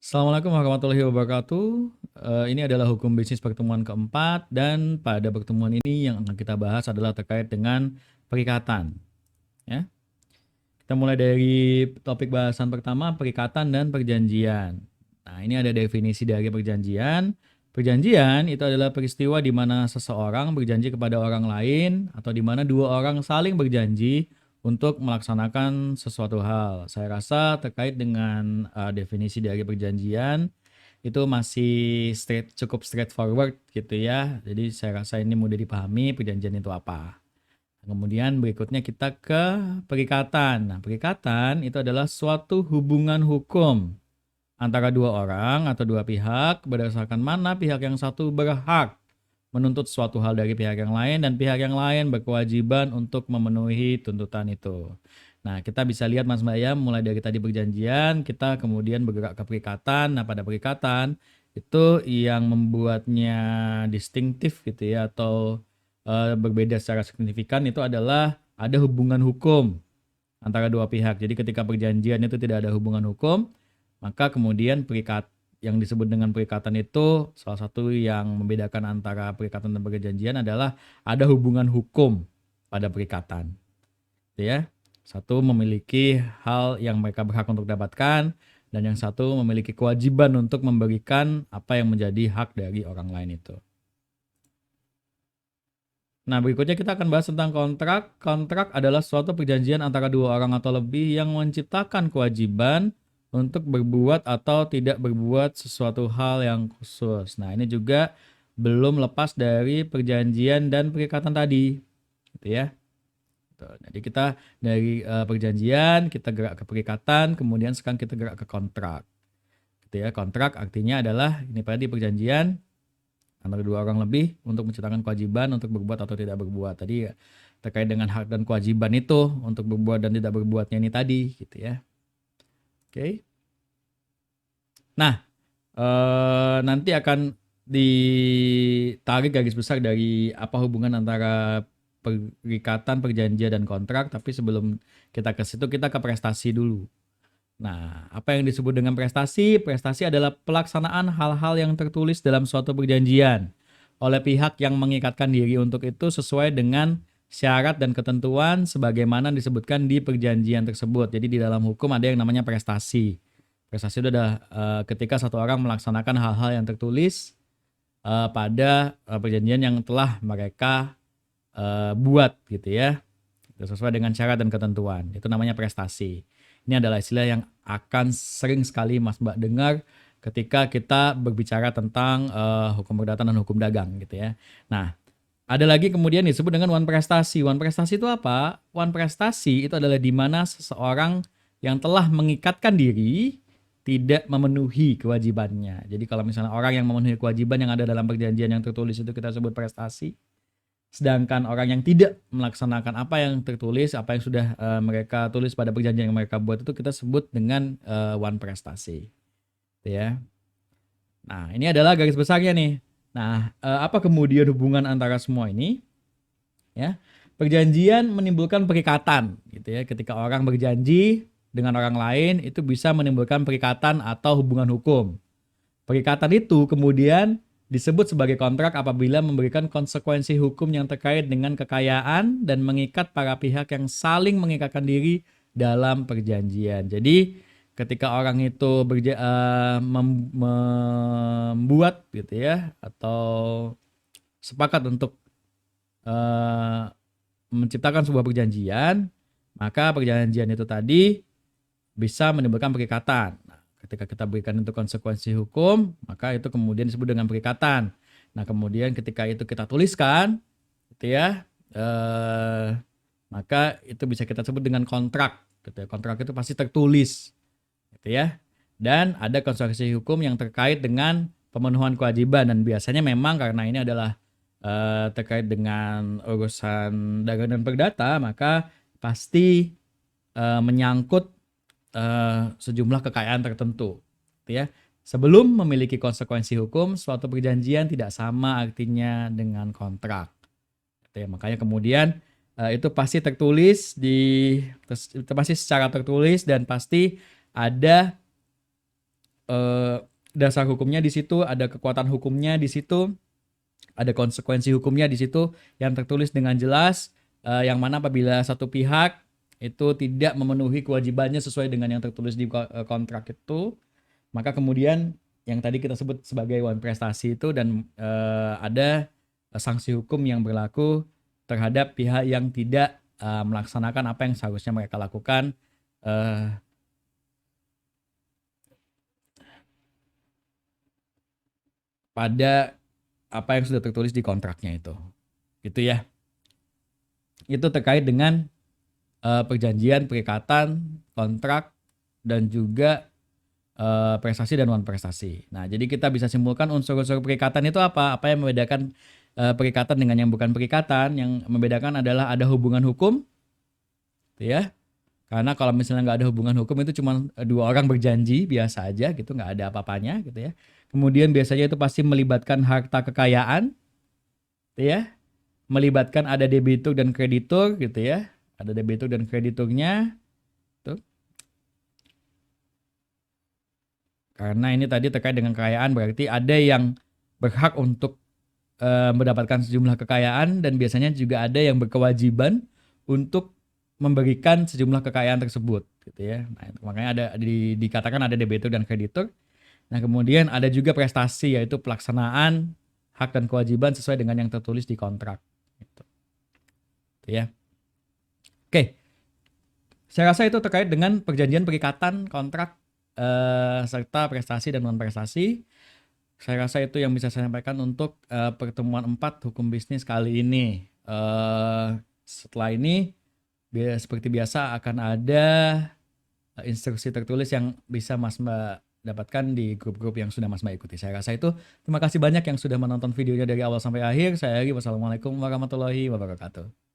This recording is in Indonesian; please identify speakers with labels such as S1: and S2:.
S1: Assalamualaikum warahmatullahi wabarakatuh. Ini adalah hukum bisnis pertemuan keempat dan pada pertemuan ini yang akan kita bahas adalah terkait dengan perikatan. Ya, kita mulai dari topik bahasan pertama, perikatan dan perjanjian. Nah, ini ada definisi dari perjanjian. Perjanjian itu adalah peristiwa di mana seseorang berjanji kepada orang lain atau di mana dua orang saling berjanji untuk melaksanakan sesuatu hal. Saya rasa terkait dengan definisi dari perjanjian itu masih cukup straightforward gitu ya. Jadi saya rasa ini mudah dipahami perjanjian itu apa. Kemudian berikutnya kita ke perikatan. Nah, perikatan itu adalah suatu hubungan hukum antara dua orang atau dua pihak berdasarkan mana pihak yang satu berhak menuntut suatu hal dari pihak yang lain dan pihak yang lain berkewajiban untuk memenuhi tuntutan itu. Nah, kita bisa lihat Mas Mbak ya, mulai dari tadi perjanjian, kita kemudian bergerak ke perikatan. Nah, pada perikatan itu yang membuatnya distintif gitu ya atau berbeda secara signifikan itu adalah ada hubungan hukum antara dua pihak. Jadi ketika perjanjian itu tidak ada hubungan hukum, maka kemudian yang disebut dengan perikatan itu salah satu yang membedakan antara perikatan dan perjanjian adalah ada hubungan hukum pada perikatan. Gitu ya. Satu memiliki hal yang mereka berhak untuk dapatkan dan yang satu memiliki kewajiban untuk memberikan apa yang menjadi hak dari orang lain itu. Nah, berikutnya kita akan bahas tentang kontrak. Kontrak adalah suatu perjanjian antara dua orang atau lebih yang menciptakan kewajiban untuk berbuat atau tidak berbuat sesuatu hal yang khusus. Nah, ini juga belum lepas dari perjanjian dan perikatan tadi, gitu ya. Jadi kita dari perjanjian, kita gerak ke perikatan, kemudian sekarang kita gerak ke kontrak. Gitu ya. Kontrak artinya adalah ini tadi perjanjian antara dua orang lebih untuk menciptakan kewajiban untuk berbuat atau tidak berbuat. Tadi terkait dengan hak dan kewajiban itu untuk berbuat dan tidak berbuatnya ini tadi gitu ya. Oke. Nah, nanti akan ditarik garis besar dari apa hubungan antara perikatan, perjanjian dan kontrak, tapi sebelum kita ke situ kita ke prestasi dulu. Nah, apa yang disebut dengan prestasi? Prestasi adalah pelaksanaan hal-hal yang tertulis dalam suatu perjanjian oleh pihak yang mengikatkan diri untuk itu sesuai dengan syarat dan ketentuan sebagaimana disebutkan di perjanjian tersebut. Jadi di dalam hukum ada yang namanya prestasi. Prestasi itu adalah ketika satu orang melaksanakan hal-hal yang tertulis pada perjanjian yang telah mereka buat gitu ya. Sesuai dengan syarat dan ketentuan. Itu namanya prestasi. Ini adalah istilah yang akan sering sekali Mas Mbak dengar ketika kita berbicara tentang hukum perdata dan hukum dagang gitu ya. Nah, ada lagi kemudian disebut dengan wan prestasi. Wan prestasi itu apa? Wan prestasi itu adalah di mana seseorang yang telah mengikatkan diri tidak memenuhi kewajibannya. Jadi kalau misalnya orang yang memenuhi kewajiban yang ada dalam perjanjian yang tertulis itu kita sebut prestasi. Sedangkan orang yang tidak melaksanakan apa yang tertulis, apa yang sudah mereka tulis pada perjanjian yang mereka buat itu kita sebut dengan wan prestasi. Gitu ya. Nah, ini adalah garis besarnya nih. Nah, apa kemudian hubungan antara semua ini? Ya. Perjanjian menimbulkan perikatan gitu ya. Ketika orang berjanji dengan orang lain itu bisa menimbulkan perikatan atau hubungan hukum. Perikatan itu kemudian disebut sebagai kontrak apabila memberikan konsekuensi hukum yang terkait dengan kekayaan dan mengikat para pihak yang saling mengikatkan diri dalam perjanjian. Jadi ketika orang itu membuat gitu ya atau sepakat untuk menciptakan sebuah perjanjian, maka perjanjian itu tadi bisa menimbulkan perikatan. Ketika kita berikan itu konsekuensi hukum, maka itu kemudian disebut dengan perikatan. Nah, kemudian ketika itu kita tuliskan, gitu ya, maka itu bisa kita sebut dengan kontrak. Gitu ya. Kontrak itu pasti tertulis, gitu ya. Dan ada konsekuensi hukum yang terkait dengan pemenuhan kewajiban dan biasanya memang karena ini adalah terkait dengan urusan dagang dan perdata, maka pasti menyangkut sejumlah kekayaan tertentu, gitu ya. Sebelum memiliki konsekuensi hukum, suatu perjanjian tidak sama artinya dengan kontrak. Gitu ya. Makanya kemudian itu pasti tertulis itu pasti secara tertulis dan pasti ada eh, dasar hukumnya di situ, ada kekuatan hukumnya di situ, ada konsekuensi hukumnya di situ yang tertulis dengan jelas, yang mana apabila satu pihak itu tidak memenuhi kewajibannya sesuai dengan yang tertulis di kontrak itu, maka kemudian yang tadi kita sebut sebagai wan prestasi itu, dan ada sanksi hukum yang berlaku terhadap pihak yang tidak melaksanakan apa yang seharusnya mereka lakukan pada apa yang sudah tertulis di kontraknya itu. Gitu ya. Itu terkait dengan perjanjian, perikatan, kontrak, dan juga prestasi dan non prestasi. Nah, jadi kita bisa simpulkan unsur-unsur perikatan itu apa? Apa yang membedakan perikatan dengan yang bukan perikatan? Yang membedakan adalah ada hubungan hukum, gitu ya. Karena kalau misalnya nggak ada hubungan hukum itu cuma dua orang berjanji biasa aja gitu, nggak ada apa-apanya gitu ya. Kemudian biasanya itu pasti melibatkan harta kekayaan, gitu ya. Melibatkan ada debitur dan kreditur gitu ya. Ada debitur dan krediturnya. Tuh. Karena ini tadi terkait dengan kekayaan, berarti ada yang berhak untuk mendapatkan sejumlah kekayaan, dan biasanya juga ada yang berkewajiban untuk memberikan sejumlah kekayaan tersebut gitu ya. Nah, makanya ada dikatakan ada debitur dan kreditur. Nah, kemudian ada juga prestasi, yaitu pelaksanaan hak dan kewajiban sesuai dengan yang tertulis di kontrak gitu. Gitu ya. Oke. Saya rasa itu terkait dengan perjanjian, perikatan, kontrak, serta prestasi dan non prestasi. Saya rasa itu yang bisa saya sampaikan untuk pertemuan 4 hukum bisnis kali ini. Setelah ini seperti biasa akan ada instruksi tertulis yang bisa Mas Mbak dapatkan di grup-grup yang sudah Mas Mbak ikuti. Saya rasa itu. Terima kasih banyak yang sudah menonton videonya dari awal sampai akhir. Saya Agi, wassalamualaikum warahmatullahi wabarakatuh.